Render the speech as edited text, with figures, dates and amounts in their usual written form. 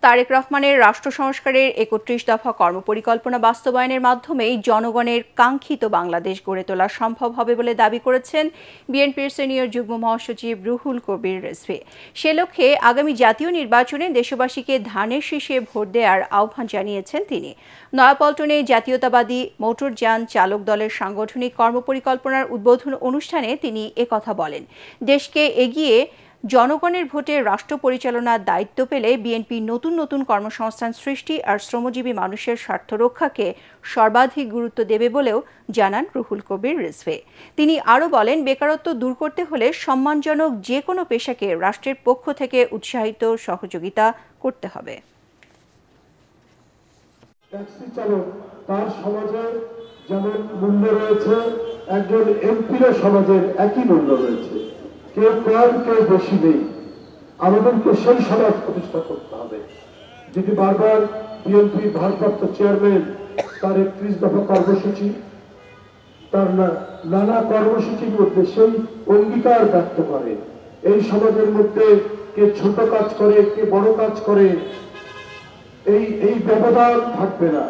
তারেক রহমানের রাষ্ট্র সংস্কারের ৩১ দফা কর্মপরিকল্পনা বাস্তবায়নের মাধ্যমেই জনগণের কাঙ্ক্ষিত বাংলাদেশ গড়ে তোলা সম্ভব হবে বলে দাবি করেছেন বিএনপির সিনিয়র যুগ্ম মহাসচিব রুহুল কবির রিজভী। সে লক্ষ্যে আগামী জাতীয় নির্বাচনে দেশবাসীকে ধানের শীষে ভোট দেওয়ার আহ্বান জানিয়েছেন তিনি। নয়াপল্টনে জাতীয়তাবাদী মোটরযান চালক দলের সাংগঠনিক কর্মপরিকল্পনার উদ্বোধন অনুষ্ঠানে তিনি একথা বলেন। দেশকে এগিয়ে জনগণের ভোটে রাষ্ট্র পরিচালনার দায়িত্ব পেলে বিএনপি নতুন নতুন কর্মসংস্থান সৃষ্টি আর শ্রমজীবী মানুষের স্বার্থ রক্ষাকে সর্বাধিক গুরুত্ব দেবে বলেও জানান রুহুল কবির রিজভী। তিনি আরও বলেন, বেকারত্ব দূর করতে হলে সম্মানজনক যে কোনো পেশাকে রাষ্ট্রের পক্ষ থেকে উৎসাহিত সহযোগিতা করতে হবে। ট্যাক্সি চালক তার সমাজে যেমন মূল্য রয়েছে, একজন এমপির সমাজের একই মূল্য রয়েছে। কেউ কম কেউ বেশি নেই। আমাদেরকে সেই সমাজ প্রতিষ্ঠা করতে হবে। যদি বারবার বিএনপি ভারপ্রাপ্ত চেয়ারম্যান তার ৩১ দফা কর্মসূচি, তার নানা কর্মসূচির মধ্যে সেই অঙ্গীকার ব্যক্ত করে, এই সমাজের মধ্যে কে ছোট কাজ করে কে বড় কাজ করে এই ব্যবধান থাকবে না।